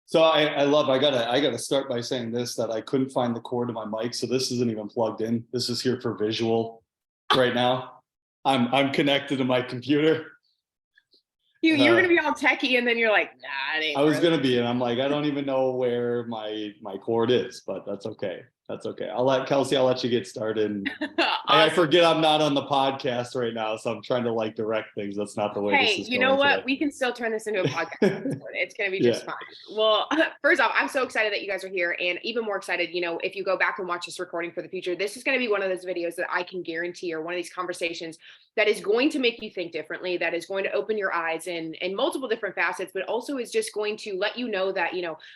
So I gotta start by saying this, that I couldn't find the cord to my mic, so this isn't even plugged in. This is here for visual right now. I'm connected to my computer. You were gonna be all techie, and then you're like, nah, it ain't. I was really. gonna be, and I'm like, I don't even know where my cord is, but that's okay. That's okay. I'll let Kelsey, I'll let you get started. I Awesome. forget I'm not on the podcast right now, so I'm trying to like direct things. That's not the way this Hey, is you going know what? today. We can still turn this into a podcast. It's going to be Yeah. just fine. Well, first off, I'm so excited that you guys are here, and even more excited, if you go back and watch this recording for the future, this is going to be one of those videos that I can guarantee, or one of these conversations that is going to make you think differently, that is going to open your eyes in multiple different facets, but also is just going to let you know that,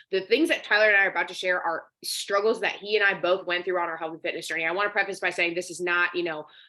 the things that Tyler and I are about to share are struggles that he and I both went through on our health and fitness journey. I want to preface by saying this is not,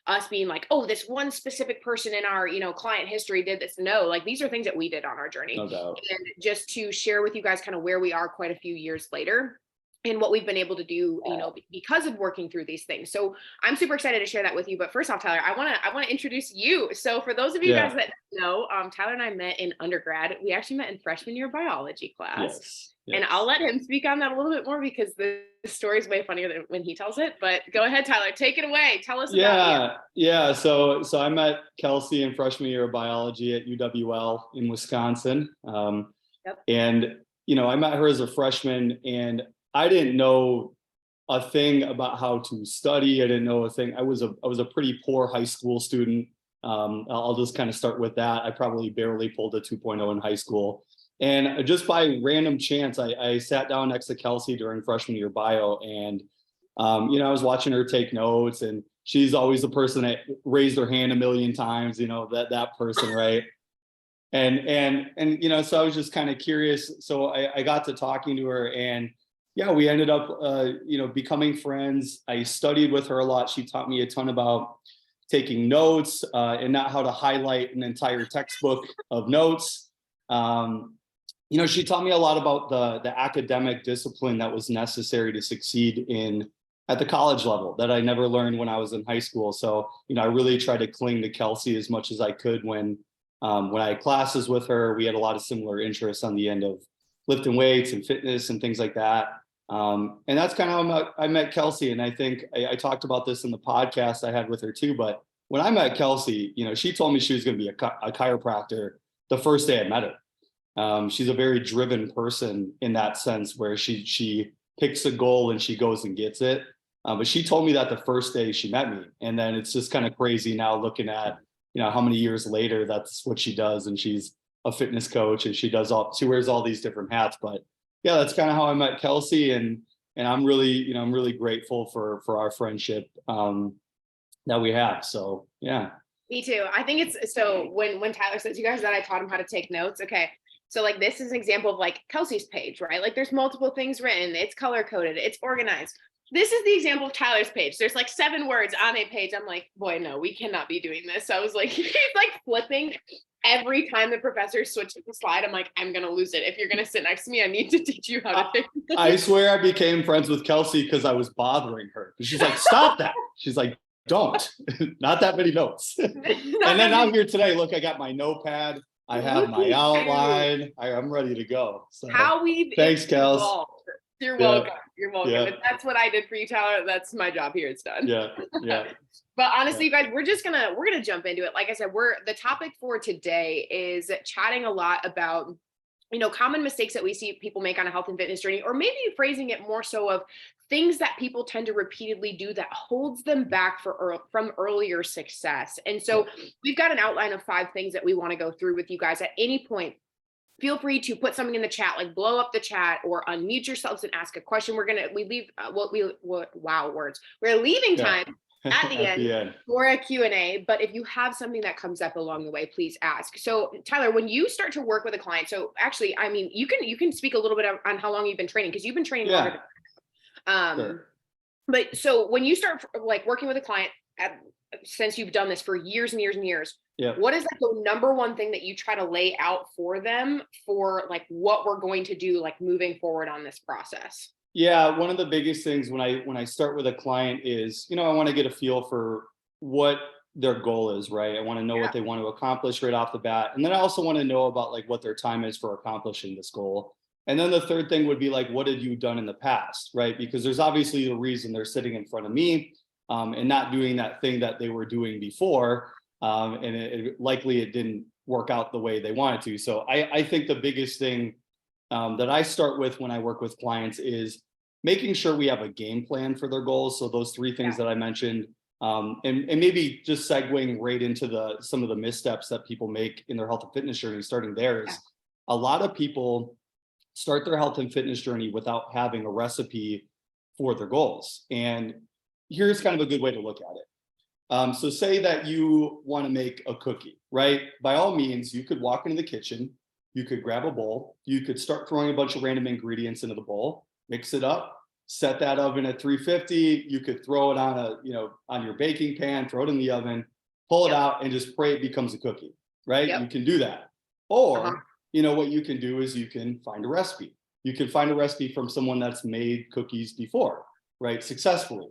us being like, oh, this one specific person in our, client history did this. No, like these are things that we did on our journey. No doubt. And just to share with you guys kind of where we are quite a few years later and what we've been able to do, because of working through these things. So I'm super excited to share that with you. But first off, Tyler, I want to introduce you. So for those of you guys that know, Tyler and I met in undergrad. We actually met in freshman year biology class. Yes. And I'll let him speak on that a little bit more, because the story is way funnier than when he tells it. But go ahead, Tyler, take it away. Tell us about you. Yeah. So I met Kelsey in freshman year of biology at UWL in Wisconsin. Yep. And, I met her as a freshman, and I didn't know a thing about how to study. I didn't know a thing. I was a pretty poor high school student. I'll just kind of start with that. I probably barely pulled a 2.0 in high school. And just by random chance, I sat down next to Kelsey during freshman year bio, and I was watching her take notes, and she's always the person that raised her hand a million times, that person, right? And so I was just kind of curious. So I got to talking to her, and yeah, we ended up becoming friends. I studied with her a lot. She taught me a ton about taking notes, and not how to highlight an entire textbook of notes. She taught me a lot about the academic discipline that was necessary to succeed at the college level that I never learned when I was in high school. So, I really tried to cling to Kelsey as much as I could when I had classes with her. We had a lot of similar interests on the end of lifting weights and fitness and things like that. And that's kind of how I met Kelsey. And I think I talked about this in the podcast I had with her too, but when I met Kelsey, she told me she was going to be a chiropractor the first day I met her. She's a very driven person in that sense, where she picks a goal and she goes and gets it. But she told me that the first day she met me. And then it's just kind of crazy now looking at, how many years later that's what she does. And she's a fitness coach, and she wears all these different hats. But yeah, that's kind of how I met Kelsey. And I'm really, I'm really grateful for our friendship that we have. So yeah. Me too. I think it's so when Tyler says, you guys, that I taught him how to take notes. Okay. So like, this is an example of like Kelsey's page, right? Like there's multiple things written. It's color coded. It's organized. This is the example of Tyler's page. There's like 7 words on a page. I'm like, boy, no, we cannot be doing this. So I was like, he's like flipping every time the professor switches the slide. I'm like, I'm going to lose it. If you're going to sit next to me, I need to teach you how to fix this. I swear I became friends with Kelsey because I was bothering her. She's like, stop that. She's like, don't, not that many notes. And then I'm here today. Look, I got my notepad. I have my outline. I'm ready to go. So thanks, Kels. You're welcome. You're welcome. Yeah. If that's what I did for you, Tyler, that's my job here. It's done. Yeah. But honestly, you guys, we're gonna jump into it. Like I said, the topic for today is chatting a lot about, common mistakes that we see people make on a health and fitness journey, or maybe phrasing it more so of things that people tend to repeatedly do that holds them back from earlier success. And so we've got an outline of 5 things that we want to go through with you guys. At any point, feel free to put something in the chat, like blow up the chat or unmute yourselves and ask a question. We're leaving time at the end for a Q&A. But if you have something that comes up along the way, please ask. So Tyler, when you start to work with a client, so actually, I mean, you can speak a little bit on how long you've been training, because you've been training longer than sure. But so when you start like working with a client since you've done this for years and years and years, what is like the number one thing that you try to lay out for them for like what we're going to do, like moving forward on this process? Yeah, one of the biggest things when I start with a client is, I want to get a feel for what their goal is, right? I want to know what they want to accomplish right off the bat. And then I also want to know about like what their time is for accomplishing this goal. And then the third thing would be like, what had you done in the past, right? Because there's obviously a reason they're sitting in front of me and not doing that thing that they were doing before. And likely it didn't work out the way they wanted to. So I think the biggest thing that I start with when I work with clients is making sure we have a game plan for their goals. So those three things that I mentioned, and maybe just segueing right into some of the missteps that people make in their health and fitness journey, starting there is a lot of people start their health and fitness journey without having a recipe for their goals. And here's kind of a good way to look at it. So say that you want to make a cookie, right? By all means, you could walk into the kitchen, you could grab a bowl, you could start throwing a bunch of random ingredients into the bowl, mix it up, set that oven at 350. You could throw it on your baking pan, throw it in the oven, pull it out, and just pray it becomes a cookie, right? You can do that. Or, what you can do is you can find a recipe. You can find a recipe from someone that's made cookies before, right? Successfully.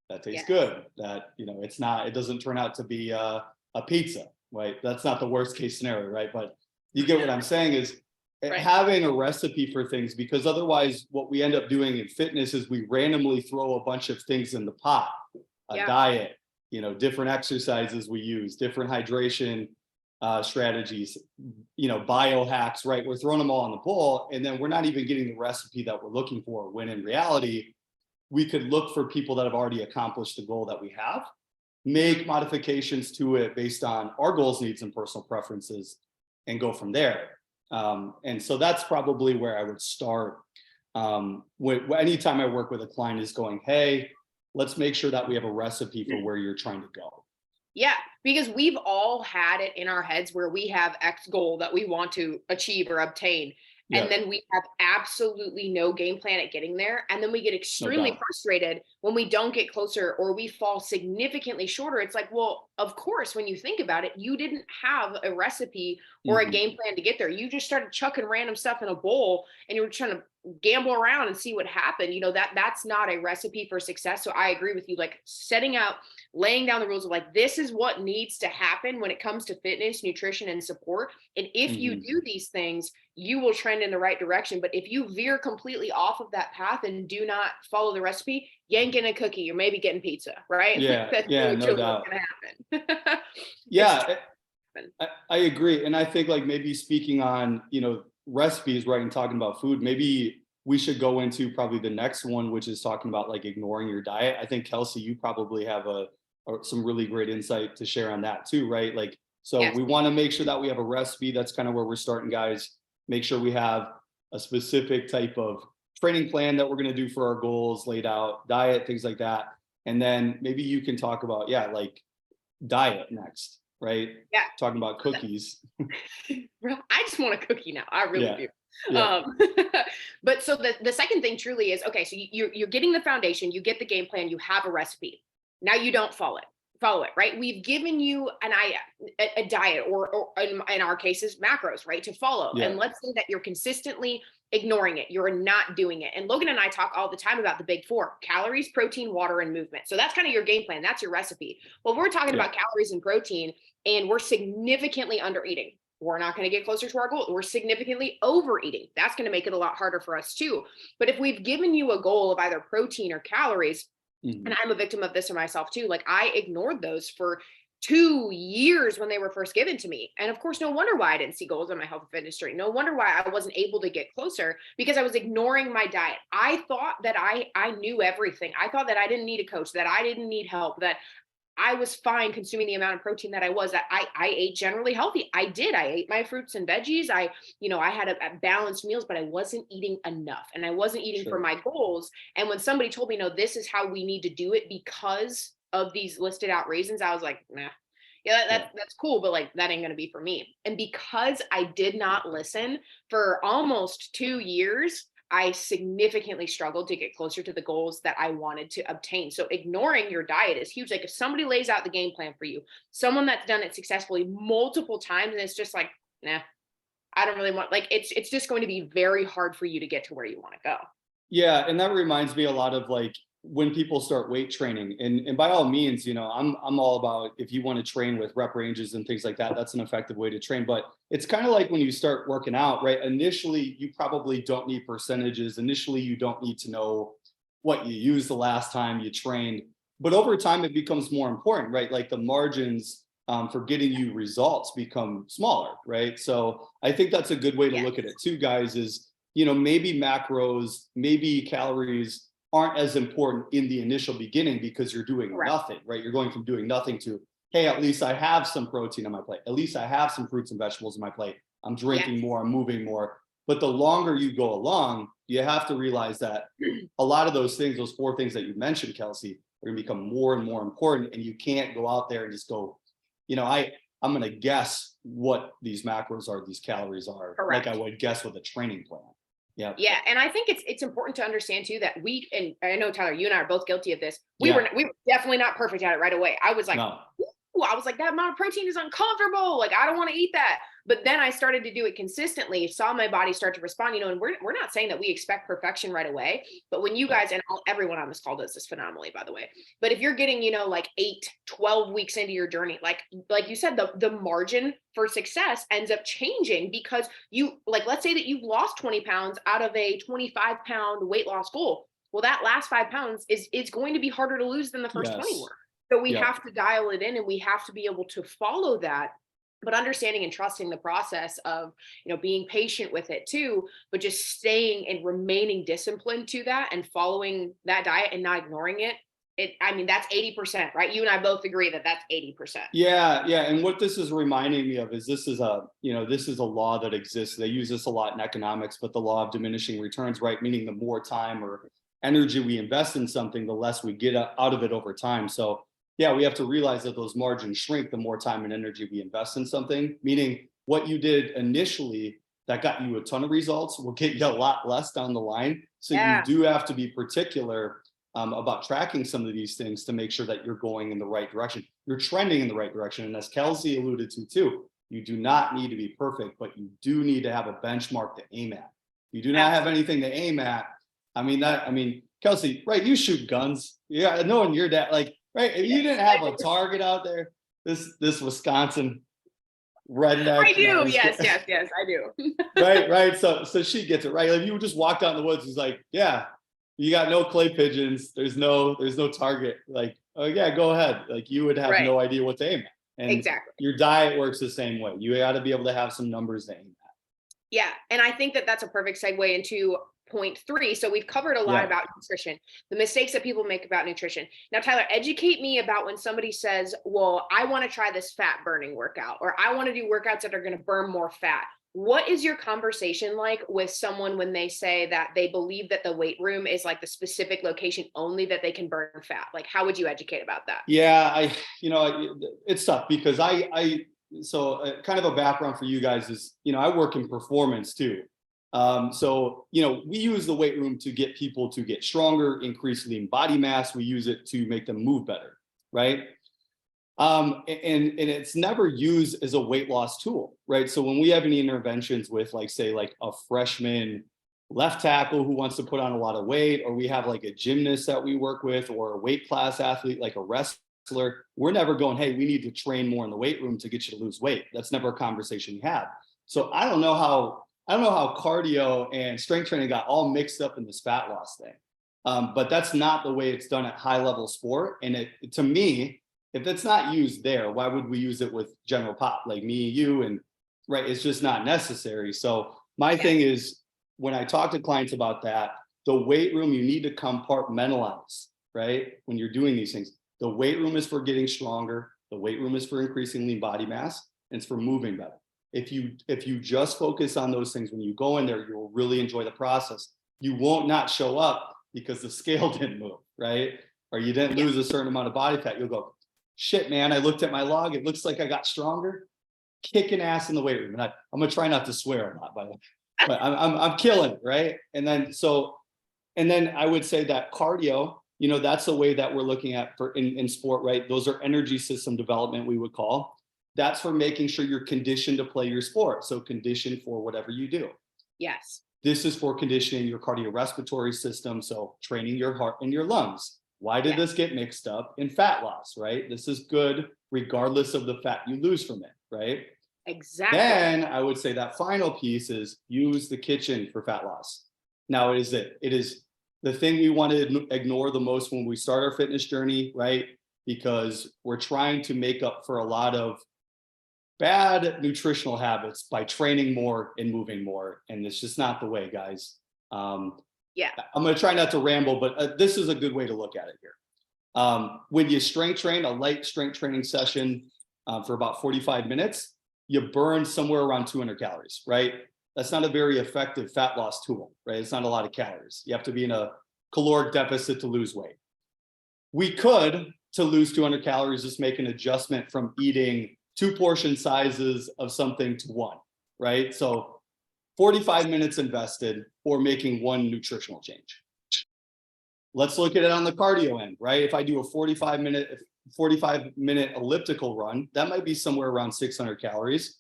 That tastes good. That, it doesn't turn out to be a pizza, right? That's not the worst case scenario, right? But you get what I'm saying is having a recipe for things, because otherwise what we end up doing in fitness is we randomly throw a bunch of things in the pot, diet, different exercises we use, different hydration strategies, biohacks, right? We're throwing them all in the bowl, and then we're not even getting the recipe that we're looking for, when in reality, we could look for people that have already accomplished the goal that we have, make modifications to it based on our goals, needs, and personal preferences, and go from there. And so that's probably where I would start. Anytime I work with a client is going, hey, let's make sure that we have a recipe for where you're trying to go. Yeah, because we've all had it in our heads where we have X goal that we want to achieve or obtain. And then we have absolutely no game plan at getting there. And then we get extremely frustrated when we don't get closer or we fall significantly shorter. It's like, well, of course, when you think about it, you didn't have a recipe or a game plan to get there. You just started chucking random stuff in a bowl and you were trying to gamble around and see what happened. That's not a recipe for success. So I agree with you, like setting out, laying down the rules of like, this is what needs to happen when it comes to fitness, nutrition, and support. And if you do these things, you will trend in the right direction. But if you veer completely off of that path and do not follow the recipe, you ain't getting a cookie. You're maybe getting pizza, right? That's no doubt. Gonna happen. I agree. And I think like maybe speaking on, recipes, right, and talking about food, maybe we should go into probably the next one, which is talking about like ignoring your diet. I think Kelsey, you probably have some really great insight to share on that too, right? Like, so we want to make sure that we have a recipe. That's kind of where we're starting, guys. Make sure we have a specific type of training plan that we're going to do for our goals laid out, diet, things like that. And then maybe you can talk about, like diet next, right? Yeah. Talking about cookies. I just want a cookie now. I really do. Yeah. But so the second thing truly is, okay, so you're getting the foundation, you get the game plan, you have a recipe. Now you don't follow it, right? We've given you a diet or in our cases, macros, right, to follow. And let's say that you're consistently ignoring it. You're not doing it. And Logan and I talk all the time about the big four: calories, protein, water, and movement. So that's kind of your game plan. That's your recipe. Well, we're talking about calories and protein, and we're significantly under eating. We're not going to get closer to our goal. We're significantly overeating. That's going to make it a lot harder for us too. But if we've given you a goal of either protein or calories, and I'm a victim of this for myself too, like I ignored those for 2 years when they were first given to me. And of course, no wonder why I didn't see goals in my health and fitness journey. No wonder why I wasn't able to get closer, because I was ignoring my diet. I thought that I knew everything. I thought that I didn't need a coach, that I didn't need help, that I was fine consuming the amount of protein that I was, that I ate generally healthy. I ate my fruits and veggies. I had a balanced meals, but I wasn't eating enough, and I wasn't eating for my goals. And when somebody told me, no, this is how we need to do it because of these listed out reasons, I was like, nah, that's cool, but like, that ain't going to be for me. And because I did not listen for almost 2 years, I significantly struggled to get closer to the goals that I wanted to obtain. So ignoring your diet is huge. Like if somebody lays out the game plan for you, someone that's done it successfully multiple times, and it's just like, nah, I don't really want, like, it's just going to be very hard for you to get to where you want to go. Yeah. And that reminds me a lot of like, when people start weight training, and by all means, I'm all about, if you want to train with rep ranges and things like that, that's an effective way to train. But it's kind of like when you start working out, right? Initially, you probably don't need percentages. Initially, you don't need to know what you used the last time you trained. But over time, it becomes more important, right? Like the margins for getting you results become smaller, right? So I think that's a good way to look at it too, guys, is, maybe macros, maybe calories aren't as important in the initial beginning because you're doing nothing, right? You're going from doing nothing to, hey, at least I have some protein on my plate. At least I have some fruits and vegetables on my plate. I'm drinking more, I'm moving more. But the longer you go along, you have to realize that a lot of those things, those 4 things that you mentioned, Kelsey, are going to become more and more important. And you can't go out there and just go, I'm going to guess what these macros are, these calories are, like I would guess with a training plan. Yeah. Yeah. And I think it's important to understand too that and I know, Tyler, you and I are both guilty of this. We were definitely not perfect at it right away. I was like, that amount of protein is uncomfortable. Like, I don't want to eat that. But then I started to do it consistently, saw my body start to respond, and we're not saying that we expect perfection right away, but when you guys, and everyone on this call does this phenomenally, by the way, but if you're getting, like 8-12 weeks into your journey, like you said, the margin for success ends up changing because let's say that you've lost 20 pounds out of a 25-pound weight loss goal. Well, that last 5 pounds is going to be harder to lose than the first 20 were. So we have to dial it in, and we have to be able to follow that, but understanding and trusting the process of, being patient with it too, but just staying and remaining disciplined to that and following that diet and not ignoring it. That's 80%, right? You and I both agree that that's 80%. Yeah. Yeah. And what this is reminding me of is this is a law that exists. They use this a lot in economics, but the law of diminishing returns, right? Meaning the more time or energy we invest in something, the less we get out of it over time. So yeah, we have to realize that those margins shrink the more time and energy we invest in something, meaning what you did initially that got you a ton of results will get you a lot less down the line. So you do have to be particular about tracking some of these things to make sure that you're going in the right direction. You're trending in the right direction. And as Kelsey alluded to too, you do not need to be perfect, but you do need to have a benchmark to aim at. You do not have anything to aim at. Kelsey, right? You shoot guns. Yeah, knowing your dad, right? If you didn't have a target out there, this Wisconsin redneck. I do. Yes, I do. right. So she gets it, right? Like you just walked out in the woods, it's like, yeah, you got no clay pigeons. There's no target. Like, oh yeah, go ahead. Like you would have no idea what to aim at. And exactly. Your diet works the same way. You got to be able to have some numbers to aim at. Yeah. And I think that that's a perfect segue into point 3. So we've covered a lot about nutrition, the mistakes that people make about nutrition. Now, Tyler, educate me about when somebody says, well, I want to try this fat burning workout, or I want to do workouts that are going to burn more fat. What is your conversation like with someone when they say that they believe that the weight room is like the specific location only that they can burn fat? Like, how would you educate about that? Yeah, it's tough because so kind of a background for you guys is, I work in performance too. So, we use the weight room to get people to get stronger, increase lean body mass. We use it to make them move better. Right. And it's never used as a weight loss tool. Right. So when we have any interventions with say a freshman left tackle who wants to put on a lot of weight, or we have like a gymnast that we work with, or a weight class athlete, like a wrestler, we're never going, hey, we need to train more in the weight room to get you to lose weight. That's never a conversation we have. So I don't know how cardio and strength training got all mixed up in this fat loss thing. But that's not the way it's done at high level sport. And to me, if it's not used there, why would we use it with general pop like me, you, and right? It's just not necessary. So my thing is, when I talk to clients about that, the weight room, you need to compartmentalize, right? When you're doing these things, the weight room is for getting stronger. The weight room is for increasing lean body mass, and it's for moving better. If you just focus on those things, when you go in there, you'll really enjoy the process. You won't not show up because the scale didn't move, right? Or you didn't lose a certain amount of body fat. You'll go, shit, man, I looked at my log. It looks like I got stronger. Kicking ass in the weight room. And I'm going to try not to swear a lot, by the way. But I'm killing it, right? And then I would say that cardio, that's the way that we're looking at for in sport, right? Those are energy system development, we would call. That's for making sure you're conditioned to play your sport. So conditioned for whatever you do. Yes. This is for conditioning your cardiorespiratory system, so training your heart and your lungs. Why did this get mixed up in fat loss, right? This is good regardless of the fat you lose from it, right? Exactly. Then I would say that final piece is use the kitchen for fat loss. Now, it is the thing we want to ignore the most when we start our fitness journey, right? Because we're trying to make up for a lot of bad nutritional habits by training more and moving more. And it's just not the way, guys. Yeah. I'm going to try not to ramble, but this is a good way to look at it here. When you strength train, a light strength training session for about 45 minutes, you burn somewhere around 200 calories, right? That's not a very effective fat loss tool, right? It's not a lot of calories. You have to be in a caloric deficit to lose weight. We could, to lose 200 calories, just make an adjustment from eating 2 portion sizes of something to 1, right? So 45 minutes invested or making 1 nutritional change. Let's look at it on the cardio end, right? If I do a 45-minute elliptical run, that might be somewhere around 600 calories.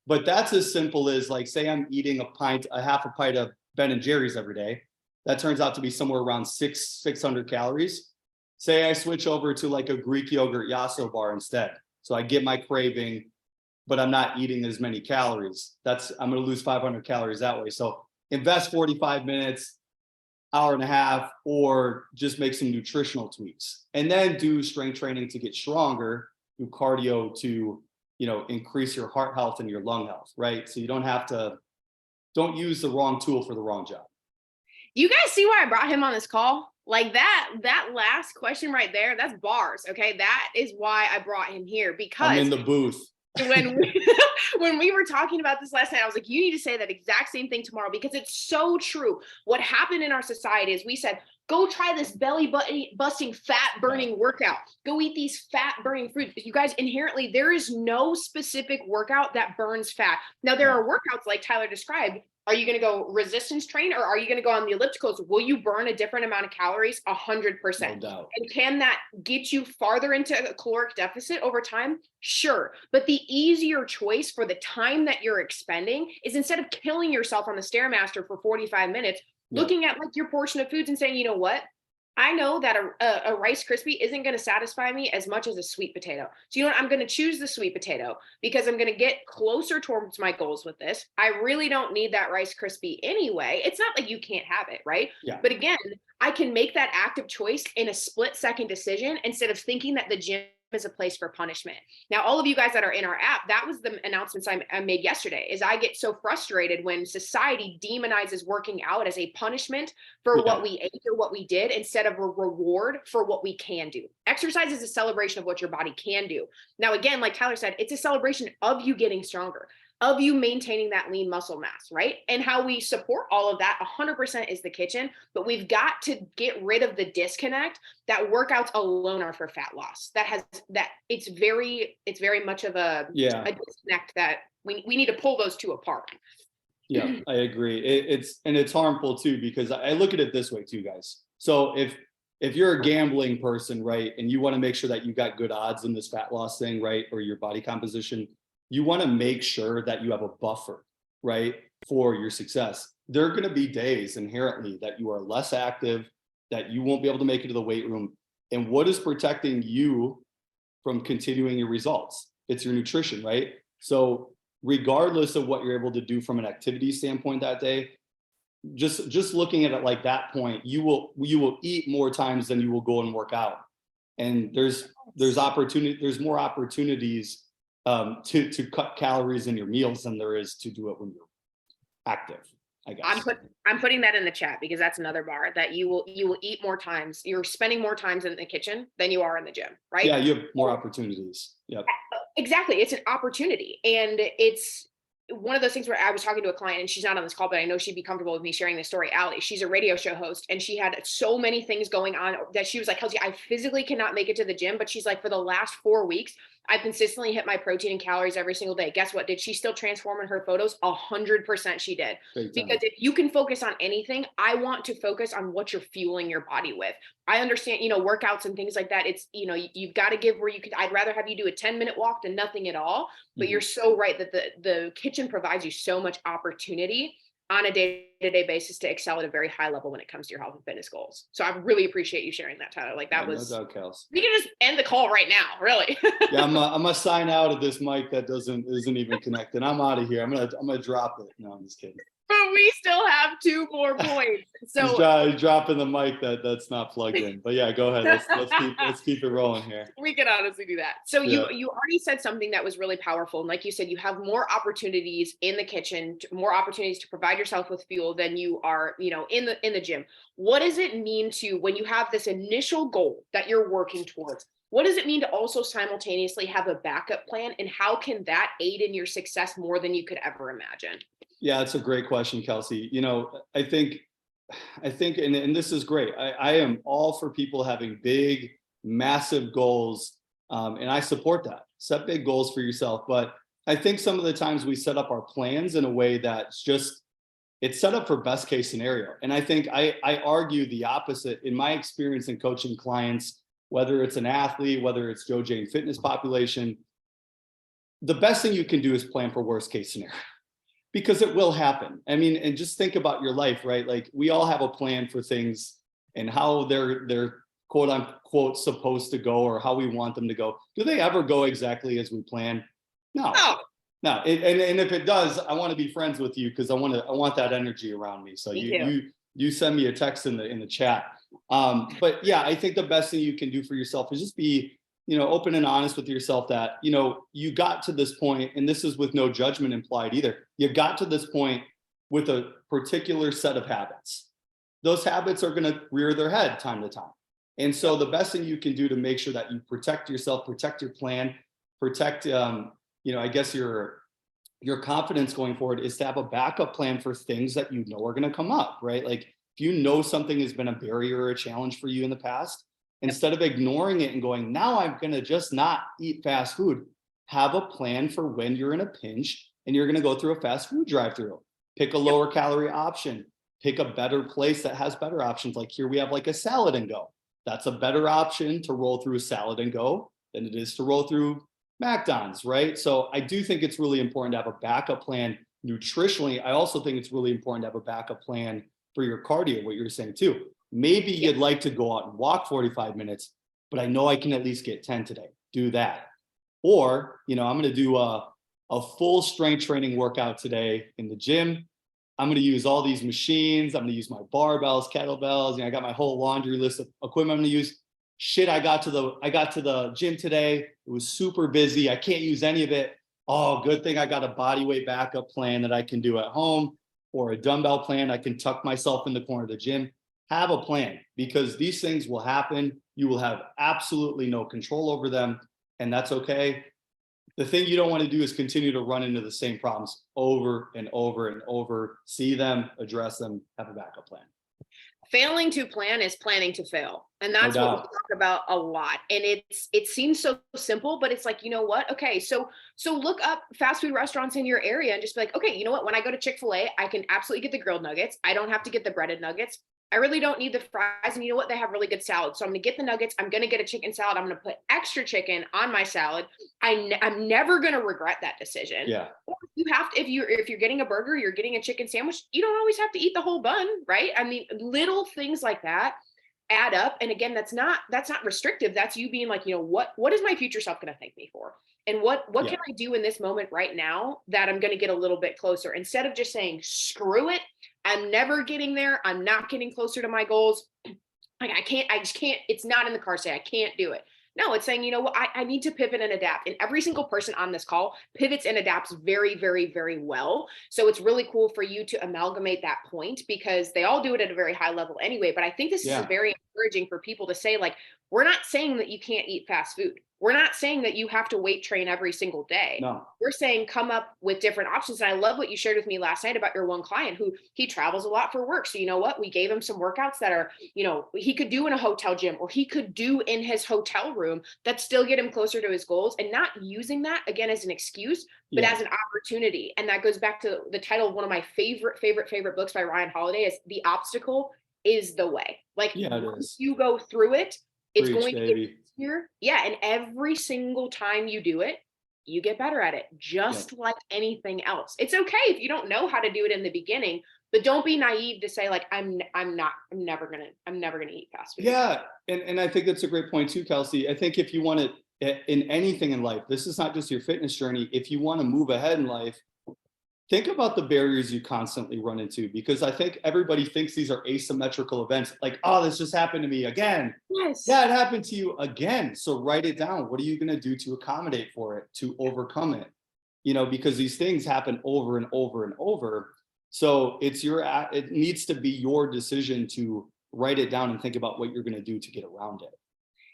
But that's as simple as, like, say I'm eating a half a pint of Ben and Jerry's every day. That turns out to be somewhere around 600 calories. Say I switch over to like a Greek yogurt yasso bar instead. So I get my craving, but I'm not eating as many calories. I'm going to lose 500 calories that way. So invest 45 minutes, hour and a half, or just make some nutritional tweaks, and then do strength training to get stronger, do cardio to, increase your heart health and your lung health, right? So you don't use the wrong tool for the wrong job. You guys see why I brought him on this call? Like that last question right there, that's bars. Okay. That is why I brought him here, because I'm in the booth. when we were talking about this last night, I was like, you need to say that exact same thing tomorrow, because it's so true. What happened in our society is we said, go try this belly busting fat burning workout. Go eat these fat burning foods. You guys, inherently, there is no specific workout that burns fat. Now, there are workouts like Tyler described. Are you going to go resistance train, or are you going to go on the ellipticals? Will you burn a different amount of calories? 100%. No doubt. And can that get you farther into a caloric deficit over time? Sure. But the easier choice for the time that you're expending is, instead of killing yourself on the Stairmaster for 45 minutes, looking at like your portion of foods and saying, you know what? I know that a Rice Krispie isn't going to satisfy me as much as a sweet potato. So, you know what? I'm going to choose the sweet potato because I'm going to get closer towards my goals with this. I really don't need that Rice Krispie anyway. It's not like you can't have it, right? Yeah. But again, I can make that active choice in a split-second decision instead of thinking that the gym is a place for punishment. Now, all of you guys that are in our app, that was the announcements I made yesterday, is I get so frustrated when society demonizes working out as a punishment for what we ate or what we did, instead of a reward for what we can do. Exercise is a celebration of what your body can do. Now, again, like Tyler said, it's a celebration of you getting stronger, of you maintaining that lean muscle mass, right? And how we support all of that 100% is the kitchen, but we've got to get rid of the disconnect that workouts alone are for fat loss. It's very much of a disconnect that we need to pull those two apart. Yeah, I agree. It's harmful too, because I look at it this way too, guys. So if you're a gambling person, right, and you want to make sure that you got good odds in this fat loss thing, right, or your body composition, you want to make sure that you have a buffer, right, for your success. There are going to be days inherently that you are less active, that you won't be able to make it to the weight room. And what is protecting you from continuing your results? It's your nutrition, right? So regardless of what you're able to do from an activity standpoint that day, just looking at it like that point, you will eat more times than you will go and work out. And there's more opportunities to cut calories in your meals than there is to do it when you're active, I guess. I'm putting that in the chat, because that's another bar that you will eat more times. You're spending more times in the kitchen than you are in the gym, right? Yeah, you have more opportunities. Yep. Exactly. It's an opportunity. And it's one of those things where I was talking to a client, and she's not on this call, but I know she'd be comfortable with me sharing this story. Allie, she's a radio show host, and she had so many things going on that she was like, Kelsey, I physically cannot make it to the gym. But she's like, for the last 4 weeks, I've consistently hit my protein and calories every single day. Guess what? Did she still transform in her photos? 100% she did. Because if you can focus on anything, I want to focus on what you're fueling your body with. I understand, workouts and things like that. It's, you've got to give where you could. I'd rather have you do a 10-minute walk than nothing at all. But you're so right that the kitchen provides you so much opportunity on a day-to-day basis to excel at a very high level when it comes to your health and fitness goals. So I really appreciate you sharing that, Tyler. Like that Yeah, was, no doubt, Kels. we can just end the call right now, really. Yeah, I'm gonna sign out of this mic that isn't even connected. I'm out of here. I'm gonna drop it. No, I'm just kidding. But we still have 2 more points. So He's dropping the mic that's not plugged in. But yeah, go ahead. Let's keep it rolling here. we can honestly do that. So Yeah. you already said something that was really powerful. And like you said, you have more opportunities in the kitchen, more opportunities to provide yourself with fuel than you are, in the gym. What does it mean to, when you have this initial goal that you're working towards, what does it mean to also simultaneously have a backup plan? And how can that aid in your success more than you could ever imagine? Yeah, it's a great question, Kelsey. I think, and this is great. I am all for people having big, massive goals, and I support that. Set big goals for yourself. But I think some of the times we set up our plans in a way that's just, it's set up for best case scenario. And I think I argue the opposite in my experience in coaching clients, whether it's an athlete, whether it's Joe Jane fitness population. The best thing you can do is plan for worst case scenario. Because it will happen. I mean, and just think about your life, right? Like we all have a plan for things and how they're quote unquote supposed to go or how we want them to go. Do they ever go exactly as we plan? No. No. And if it does, I want to be friends with you because I want that energy around me. So you send me a text in the chat. But yeah, I think the best thing you can do for yourself is just be open and honest with yourself that, you got to this point, and this is with no judgment implied either. You got to this point with a particular set of habits. Those habits are going to rear their head time to time. And so the best thing you can do to make sure that you protect yourself, protect your plan, protect, I guess your confidence going forward is to have a backup plan for things that are going to come up, right? Like if something has been a barrier or a challenge for you in the past, instead of ignoring it and going, now I'm going to just not eat fast food, have a plan for when you're in a pinch and you're going to go through a fast food drive-through. Pick a lower calorie option. Pick a better place that has better options. Like here we have like a salad and go. That's a better option to roll through a salad and go than it is to roll through McDonald's, right? So I do think it's really important to have a backup plan nutritionally. I also think it's really important to have a backup plan for your cardio, what you're saying too. Maybe you'd like to go out and walk 45 minutes, but I know I can at least get 10 today. Do that. Or, I'm going to do a full strength training workout today in the gym. I'm going to use all these machines. I'm going to use my barbells, kettlebells. I got my whole laundry list of equipment I'm going to use. Shit, I got to the gym today. It was super busy. I can't use any of it. Oh, good thing I got a body weight backup plan that I can do at home, or a dumbbell plan. I can tuck myself in the corner of the gym. Have a plan, because these things will happen. You will have absolutely no control over them, and that's okay. The thing you don't want to do is continue to run into the same problems over and over and over. See them, address them, have a backup plan. Failing to plan is planning to fail. And that's what we talk about a lot. And it seems so simple, but it's like, you know what? Okay, so look up fast food restaurants in your area and just be like, okay, you know what? When I go to Chick-fil-A, I can absolutely get the grilled nuggets. I don't have to get the breaded nuggets. I really don't need the fries. And you know what? They have really good salads. So I'm going to get the nuggets. I'm going to get a chicken salad. I'm going to put extra chicken on my salad. I'm never going to regret that decision. Yeah. Or you have to, if you're getting a burger, you're getting a chicken sandwich, you don't always have to eat the whole bun, right? I mean, little things like that add up. And again, that's not restrictive. That's you being like, what is my future self going to thank me for? And what can I do in this moment right now that I'm going to get a little bit closer, instead of just saying, screw it. I'm never getting there. I'm not getting closer to my goals. Like I just can't, it's not in the cards today. I can't do it. No, it's saying, you know what, I need to pivot and adapt. And every single person on this call pivots and adapts very, very, very well. So it's really cool for you to amalgamate that point, because they all do it at a very high level anyway. But I think this is very encouraging for people to say, like, we're not saying that you can't eat fast food. We're not saying that you have to weight train every single day. No. We're saying come up with different options. And I love what you shared with me last night about your one client who he travels a lot for work. So you know what? We gave him some workouts that are, he could do in a hotel gym, or he could do in his hotel room that still get him closer to his goals, and not using that again as an excuse, but as an opportunity. And that goes back to the title of one of my favorite books by Ryan Holiday is The Obstacle is the Way. Like once you go through it, it's going to get easier. Yeah. And every single time you do it, you get better at it, just like anything else. It's okay if you don't know how to do it in the beginning, but don't be naive to say like, I'm never gonna eat fast food. Yeah, and I think that's a great point too, Kelsey. I think if you want to in anything in life, this is not just your fitness journey. If you want to move ahead in life, think about the barriers you constantly run into, because I think everybody thinks these are asymmetrical events. Like, oh, this just happened to me again. Yes. Yeah, it happened to you again. So write it down. What are you going to do to accommodate for it, to overcome it? Because these things happen over and over and over. So it needs to be your decision to write it down and think about what you're going to do to get around it.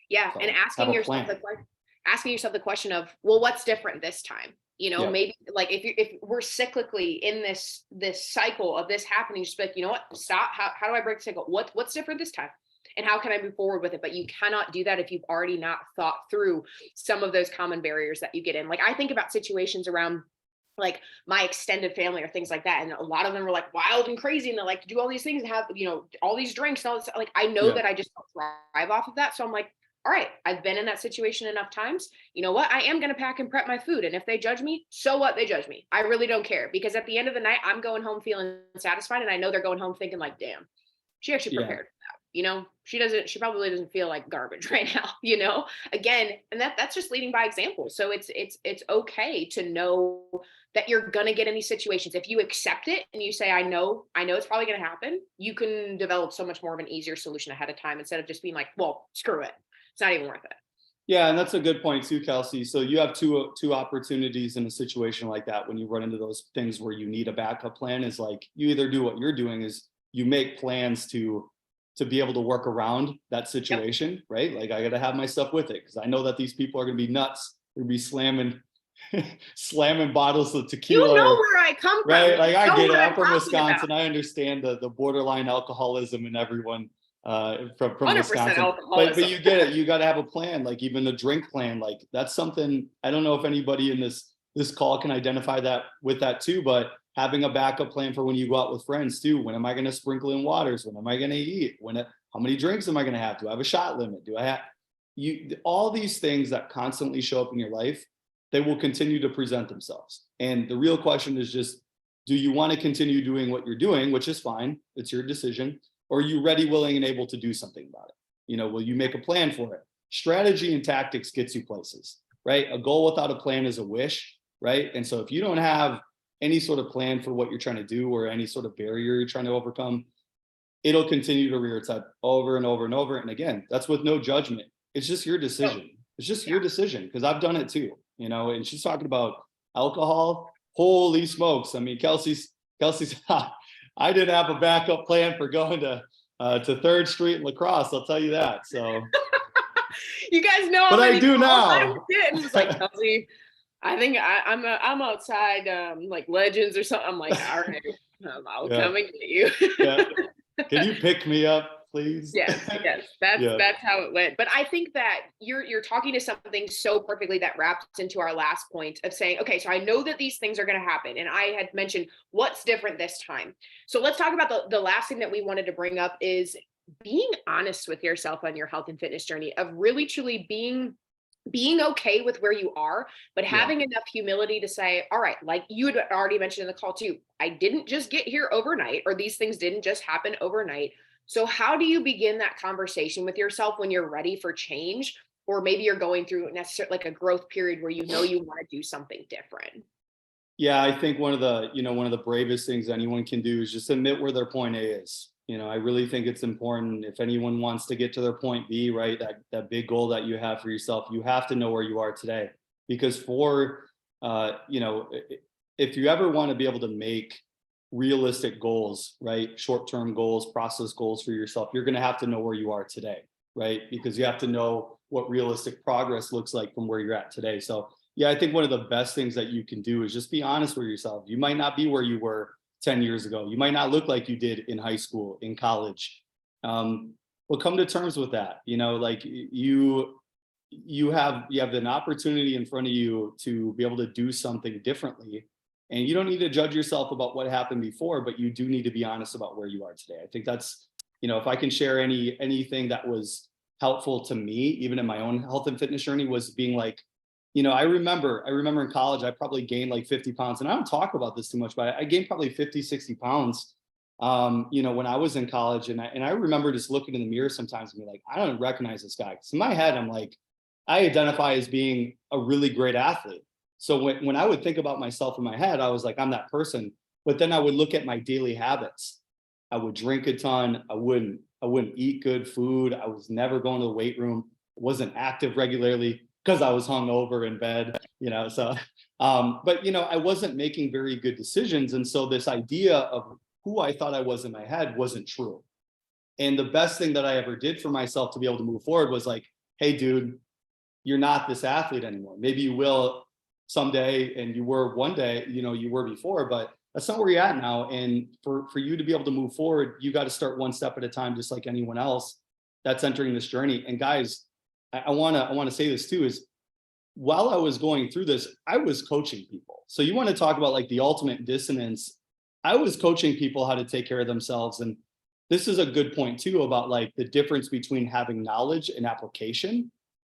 Yeah, and So have a plan. asking yourself the question of, well, what's different this time? Yeah. Maybe like if we're cyclically in this cycle of this happening, just be like, you know what, stop. How do I break the cycle? What's different this time? And how can I move forward with it? But you cannot do that if you've already not thought through some of those common barriers that you get in. Like I think about situations around like my extended family or things like that. And a lot of them were like wild and crazy and they like to do all these things and have, all these drinks and all this. Like I know Yeah. that I just don't thrive off of that. So I'm like, all right, I've been in that situation enough times. You know what? I am going to pack and prep my food. And if they judge me, so what? They judge me. I really don't care, because at the end of the night, I'm going home feeling satisfied. And I know they're going home thinking like, damn, she actually Yeah. prepared for that. She probably doesn't feel like garbage right now, again, and that's just leading by example. So it's okay to know that you're going to get in these situations. If you accept it and you say, I know it's probably going to happen, you can develop so much more of an easier solution ahead of time instead of just being like, well, screw it. It's not even worth it. Yeah, and that's a good point too, Kelsey. So you have two opportunities in a situation like that when you run into those things where you need a backup plan. Is like you either do what you're doing is you make plans to be able to work around that situation, yep. Right? Like I got to have my stuff with it because I know that these people are going to be nuts. They're going to be slamming bottles of tequila. You know where I come from, right? Like I get it. I'm from Wisconsin. I understand the borderline alcoholism in everyone. From Wisconsin, but you get it. You got to have a plan, like even the drink plan. Like that's something I don't know if anybody in this call can identify that with that too. But having a backup plan for when you go out with friends too. When am I going to sprinkle in waters? When am I going to eat? How many drinks am I going to have? Do I have a shot limit? Do I have all these things that constantly show up in your life? They will continue to present themselves. And the real question is just, do you want to continue doing what you're doing, which is fine. It's your decision. Or are you ready, willing, and able to do something about it? Will you make a plan for it? Strategy and tactics gets you places, right? A goal without a plan is a wish, right? And so if you don't have any sort of plan for what you're trying to do or any sort of barrier you're trying to overcome, it'll continue to rear its head over and over and over. And again, that's with no judgment. It's just your decision. It's just your decision, because I've done it too, and she's talking about alcohol. Holy smokes. I mean, Kelsey's I didn't have a backup plan for going to 3rd Street in La Crosse. I'll tell you that. So, you guys know, but I do now. It's like, Kelsey, I think I'm outside like Legends or something. I'm like, all right, I'll come and get you. Yeah. Can you pick me up, please? Yes. That's how it went. But I think that you're talking to something so perfectly that wraps into our last point of saying, okay, so I know that these things are going to happen. And I had mentioned what's different this time. So let's talk about the last thing that we wanted to bring up is being honest with yourself on your health and fitness journey, of really truly being okay with where you are, but having enough humility to say, all right, like you had already mentioned in the call too, I didn't just get here overnight, or these things didn't just happen overnight. So how do you begin that conversation with yourself when you're ready for change, or maybe you're going through necessarily like a growth period where you want to do something different? Yeah, I think one of the bravest things anyone can do is just admit where their point A is. I really think it's important if anyone wants to get to their point B, right? That big goal that you have for yourself, you have to know where you are today. Because if you ever want to be able to make realistic goals, right? Short-term goals, process goals for yourself, you're going to have to know where you are today, right? Because you have to know what realistic progress looks like from where you're at today. So yeah, I think one of the best things that you can do is just be honest with yourself. You might not be where you were 10 years ago. You might not look like you did in high school, in college. Well, come to terms with that. Like you have an opportunity in front of you to be able to do something differently. And you don't need to judge yourself about what happened before, but you do need to be honest about where you are today. I think that's, if I can share anything that was helpful to me, even in my own health and fitness journey, was being like, I remember in college, I probably gained like 50 pounds, and I don't talk about this too much, but I gained probably 50, 60 pounds When I was in college, and I remember just looking in the mirror sometimes and be like, I don't recognize this guy. 'Cause in my head, I'm like, I identify as being a really great athlete. So when I would think about myself in my head, I was like, I'm that person. But then I would look at my daily habits. I would drink a ton. I wouldn't eat good food. I was never going to the weight room. Wasn't active regularly because I was hungover in bed. But I wasn't making very good decisions. And so this idea of who I thought I was in my head wasn't true. And the best thing that I ever did for myself to be able to move forward was like, hey, dude, you're not this athlete anymore. Maybe you will someday, and you were one day, you were before, but that's not where you're at now. And for you to be able to move forward, you got to start one step at a time, just like anyone else that's entering this journey. And guys, I want to say this too, is while I was going through this, I was coaching people. So you want to talk about like the ultimate dissonance. I was coaching people how to take care of themselves. And this is a good point too, about like the difference between having knowledge and application.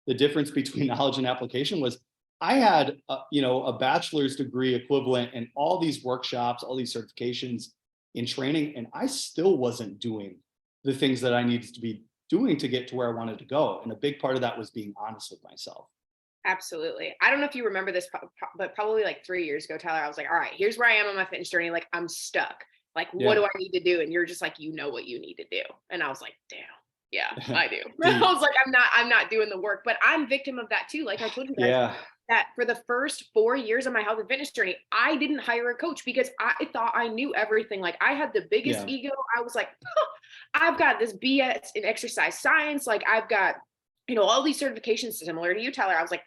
The difference between knowledge and application was I had a bachelor's degree equivalent in all these workshops, all these certifications in training, and I still wasn't doing the things that I needed to be doing to get to where I wanted to go. And a big part of that was being honest with myself. Absolutely. I don't know if you remember this, but probably like 3 years ago, Tyler, I was like, all right, here's where I am on my fitness journey. Like, I'm stuck. Like, what Yeah. do I need to do? And you're just like, you know what you need to do. And I was like, damn. Yeah, I do. I Deep. was like, I'm not doing the work, but I'm victim of that too. Like I told you guys Yeah. that for the first 4 years of my health and fitness journey, I didn't hire a coach because I thought I knew everything. Like I had the biggest Yeah. ego. I was like, I've got this BS in exercise science. Like I've got, all these certifications similar to you, Tyler. I was like,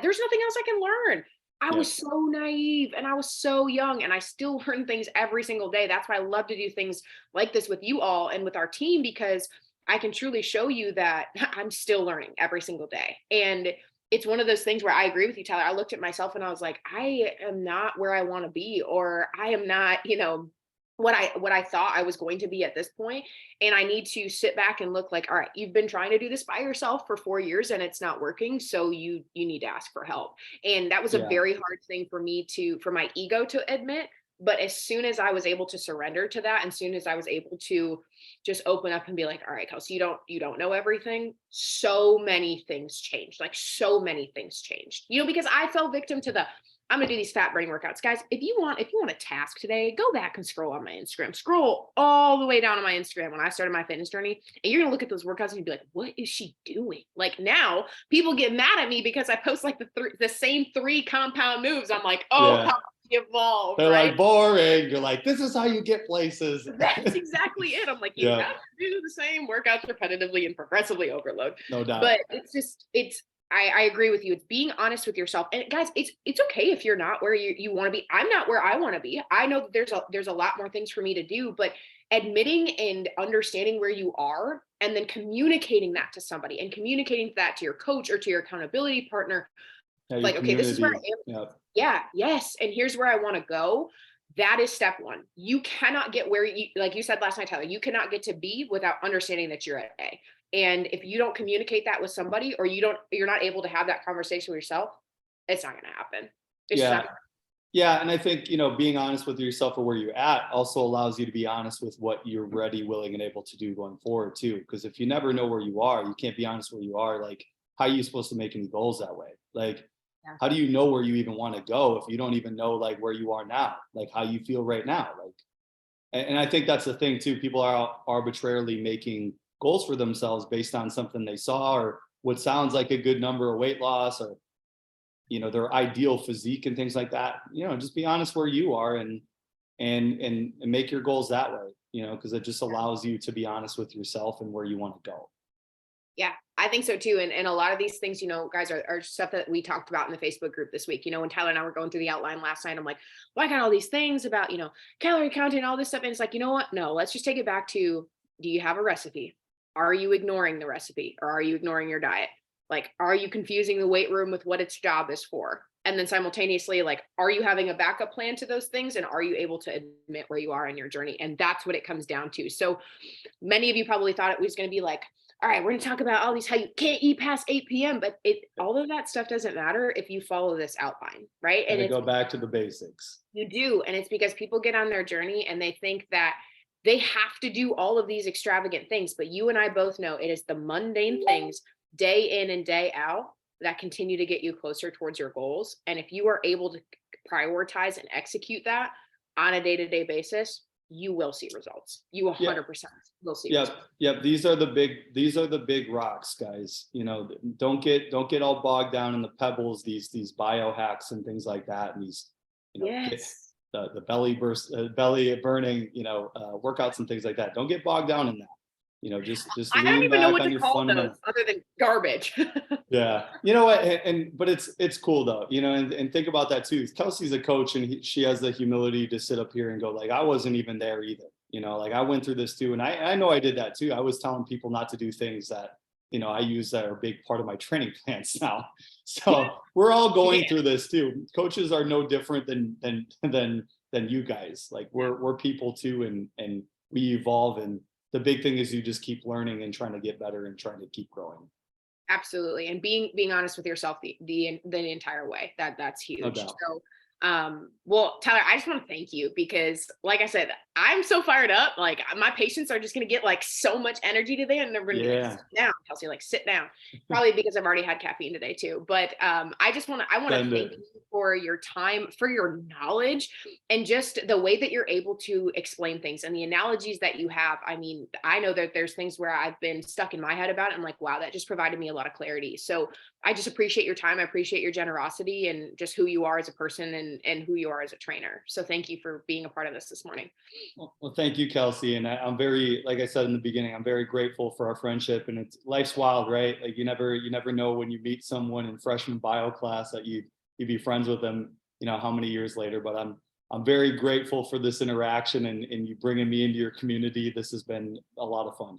there's nothing else I can learn. I Yeah. was so naive and I was so young and I still learn things every single day. That's why I love to do things like this with you all and with our team, because I can truly show you that I'm still learning every single day. And it's one of those things where I agree with you, Tyler. I looked at myself and I was like, I am not where I want to be, or I am not, what I thought I was going to be at this point. And I need to sit back and look like, all right, you've been trying to do this by yourself for 4 years and it's not working. So you need to ask for help. And that was a Yeah. very hard thing for my ego to admit. But as soon as I was able to surrender to that, and soon as I was able to just open up and be like, all right, Kelsey, you don't know everything. So many things changed. Like so many things changed. Because I fell victim to I'm gonna do these fat burning workouts. Guys, if you want a task today, go back and scroll on my Instagram. Scroll all the way down on my Instagram when I started my fitness journey. And you're gonna look at those workouts and you'd be like, what is she doing? Like now people get mad at me because I post like the same 3 compound moves. I'm like, oh, Yeah. how evolved, They're right? like boring. You're like, this is how you get places. That's exactly it. I'm like, you Yeah. have to do the same workouts repetitively and progressively overload. No doubt. But I agree with you. It's being honest with yourself. And guys, it's okay if you're not where you want to be. I'm not where I want to be. I know that there's a lot more things for me to do, but admitting and understanding where you are and then communicating that to somebody and communicating that to your coach or to your accountability partner, Yeah, your like, okay, this is where I community. am. Yeah. Yeah, yes. And here's where I want to go. That is step one. You cannot get where like you said last night, Tyler, you cannot get to B without understanding that you're at A. And if you don't communicate that with somebody, or you're not able to have that conversation with yourself, it's not going to happen. It's just Yeah. not. Yeah. And I think, being honest with yourself or where you're at also allows you to be honest with what you're ready, willing, and able to do going forward too. Because if you never know where you are, you can't be honest where you are. Like, how are you supposed to make any goals that way? Like, Yeah. how do you know where you even want to go if you don't even know like where you are now, like how you feel right now? Like, and I think that's the thing too. People are arbitrarily making goals for themselves based on something they saw or what sounds like a good number of weight loss, or their ideal physique and things like that. Just be honest where you are, and make your goals that way, because it just allows you to be honest with yourself and where you want to go. Yeah, I think so too. And a lot of these things, guys, are stuff that we talked about in the Facebook group this week. When Tyler and I were going through the outline last night, I'm like, well, I got all these things about, calorie counting and all this stuff. And it's like, you know what? No, let's just take it back to, do you have a recipe? Are you ignoring the recipe, or are you ignoring your diet? Like, are you confusing the weight room with what its job is for? And then simultaneously, like, are you having a backup plan to those things? And are you able to admit where you are in your journey? And that's what it comes down to. So many of you probably thought it was going to be like, all right, we're going to talk about all these, how you can't eat past 8 p.m. But all of that stuff doesn't matter if you follow this outline, right? And And to it's, go back to the basics. you do. And it's because people get on their journey and they think that they have to do all of these extravagant things, but you and I both know it is the mundane things day in and day out that continue to get you closer towards your goals. And if you are able to prioritize and execute that on a day-to-day basis, you will see results. You 100% will see Yep. results. Yep. These are the big rocks, guys. You know, don't get all bogged down in the pebbles, these biohacks and things like that. And these, you know, Yes. the belly burning, workouts and things like that. Don't get bogged down in that. You know, just I don't lean even know back what on to your call fundamental. those other than garbage. Yeah, you know what, but it's cool though, and think about that too. Kelsey's a coach, and she has the humility to sit up here and go like, I wasn't even there either. Like I went through this too, and I know I did that too. I was telling people not to do things that I use that are a big part of my training plans now. So we're all going through this too. Coaches are no different than you guys. Like we're people too, and we evolve. And the big thing is you just keep learning and trying to get better and trying to keep growing. Absolutely. And being honest with yourself the entire way. That's huge. No doubt. So well, Tyler, I just want to thank you because like I said, I'm so fired up. Like my patients are just going to get like so much energy today and they're going to be like, sit down, Kelsey, like sit down. Probably because I've already had caffeine today too. But I want to thank you for your time, for your knowledge, and just the way that you're able to explain things and the analogies that you have. I mean, I know that there's things where I've been stuck in my head about it. I'm like, wow, that just provided me a lot of clarity. So I just appreciate your time. I appreciate your generosity and just who you are as a person and who you are as a trainer. So thank you for being a part of this morning. Well, thank you, Kelsey. And I'm very, like I said in the beginning, I'm very grateful for our friendship. And life's wild, right? Like you never know when you meet someone in freshman bio class that you'd be friends with them, how many years later. But I'm very grateful for this interaction and you bringing me into your community. This has been a lot of fun.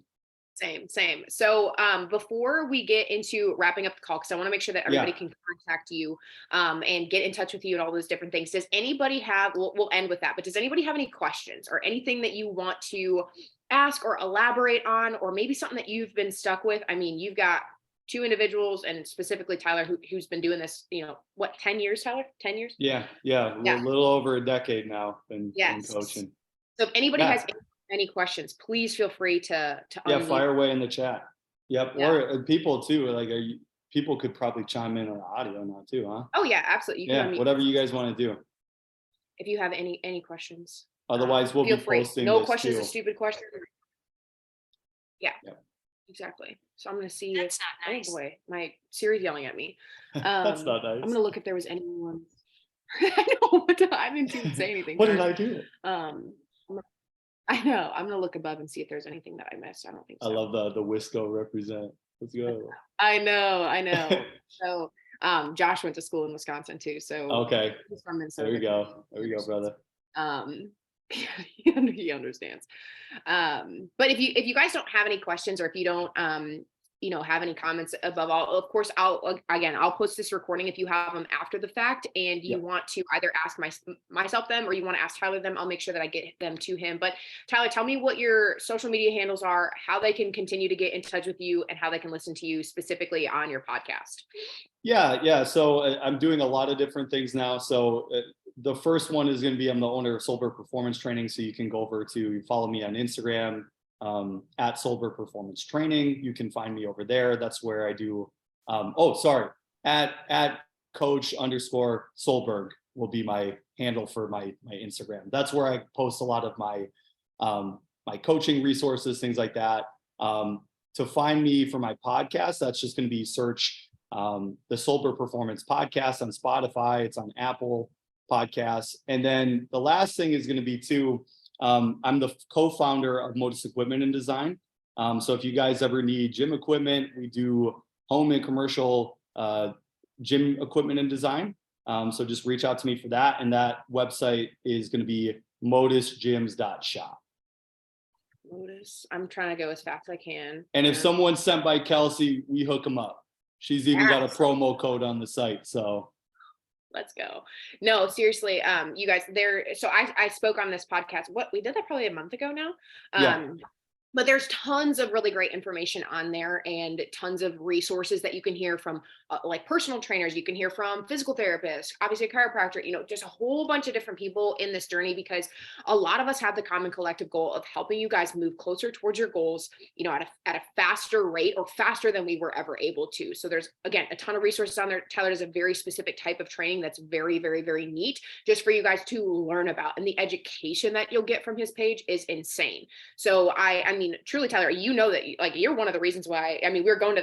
Same. So before we get into wrapping up the call, because I want to make sure that everybody can contact you and get in touch with you and all those different things. Does anybody have, we'll end with that, but does anybody have any questions or anything that you want to ask or elaborate on, or maybe something that you've been stuck with? I mean, you've got two individuals and specifically Tyler, who's been doing this, 10 years, Tyler? 10 years? Yeah. A little over a decade now been coaching. So if anybody has any questions, please feel free to unmute. Fire away in the chat. Yep. Or people too, like people could probably chime in on audio now too, huh? Oh yeah, absolutely. You can unmute. Whatever you guys want to do. If you have any questions. Otherwise we'll be posting no questions too. A stupid question. Yeah. Exactly. So I'm gonna see. That's not nice. Oh boy, my Siri's yelling at me. That's not nice. I'm gonna look if there was anyone. I know, but I didn't even say anything. What did I do? I know. I'm gonna look above and see if there's anything that I missed. I don't think so. I love the Wisco represent. Let's go. I know. So Josh went to school in Wisconsin too. So okay. He's from Minnesota. There we go, brother. He understands. But if you guys don't have any questions, or if you don't have any comments, above all, of course, I'll post this recording if you have them after the fact and you want to either ask myself them or you want to ask Tyler them, I'll make sure that I get them to him. But Tyler, tell me what your social media handles are, how they can continue to get in touch with you, and how they can listen to you specifically on your podcast. Yeah. So I'm doing a lot of different things now. So the first one is going to be, I'm the owner of Solberg Performance Training. So you can go over to follow me on Instagram, at Solberg Performance Training. You can find me over there. That's where I do, at coach_Solberg will be my handle for my Instagram. That's where I post a lot of my, my coaching resources, things like that. To find me for my podcast, that's just going to be search, the Solberg Performance Podcast on Spotify. It's on Apple Podcasts. And then the last thing is going to be I'm the co-founder of Modus Equipment and Design. So if you guys ever need gym equipment, we do home and commercial gym equipment and design. So just reach out to me for that. And that website is going to be modusgyms.shop. Modus. I'm trying to go as fast as I can. And if someone's sent by Kelsey, we hook them up. She's even got a promo code on the site. So let's go. No, seriously, you guys, so I spoke on this podcast. We did that probably a month ago now. But there's tons of really great information on there and tons of resources that you can hear from like personal trainers. You can hear from physical therapists, obviously a chiropractor, just a whole bunch of different people in this journey, because a lot of us have the common collective goal of helping you guys move closer towards your goals, at a faster rate or faster than we were ever able to. So there's, again, a ton of resources on there. Tyler does a very specific type of training that's very, very, very neat just for you guys to learn about. And the education that you'll get from his page is insane. So I mean, truly, Tyler, that you're one of the reasons why, I mean, we were going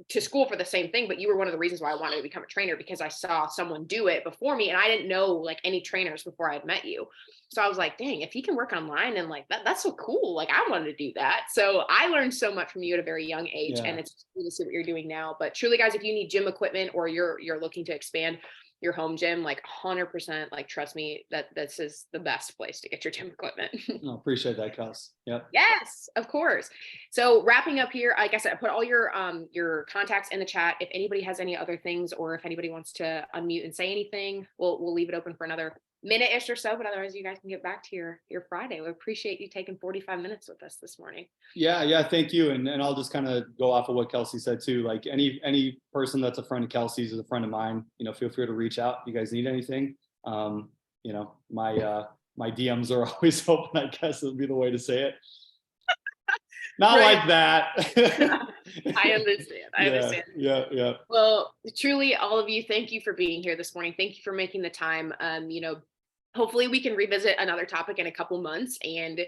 to school for the same thing, but you were one of the reasons why I wanted to become a trainer, because I saw someone do it before me and I didn't know like any trainers before I had met you. So I was like, dang, if he can work online and like that's so cool. Like I wanted to do that. So I learned so much from you at a very young age, and it's cool to see what you're doing now. But truly, guys, if you need gym equipment or you're looking to expand your home gym, like 100%, like trust me that this is the best place to get your gym equipment. No, appreciate that, Kels. Yep. Yes, of course. So wrapping up here, like I said, I put all your contacts in the chat. If anybody has any other things, or if anybody wants to unmute and say anything, we'll leave it open for another minute-ish or so, but otherwise you guys can get back to your Friday. We appreciate you taking 45 minutes with us this morning. Yeah, thank you. And I'll just kind of go off of what Kelsey said too. Like any person that's a friend of Kelsey's is a friend of mine. Feel free to reach out. You guys need anything. My DMs are always open, I guess would be the way to say it. Not like that. I understand. Yeah. Well, truly, all of you, thank you for being here this morning. Thank you for making the time. Hopefully we can revisit another topic in a couple months and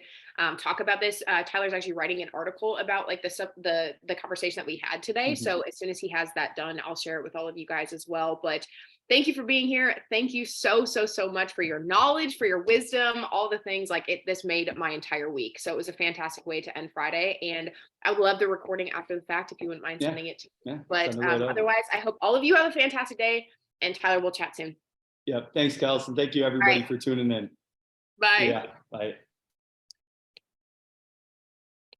talk about this. Tyler's actually writing an article about like the conversation that we had today. Mm-hmm. So as soon as he has that done, I'll share it with all of you guys as well. But thank you for being here. Thank you so much for your knowledge, for your wisdom, all the things. This made my entire week. So it was a fantastic way to end Friday. And I would love the recording after the fact if you wouldn't mind sending it to me. But otherwise, I hope all of you have a fantastic day. And Tyler, we'll chat soon. Yeah. Thanks, Kels. And thank you everybody for tuning in. Bye. Yeah. Bye.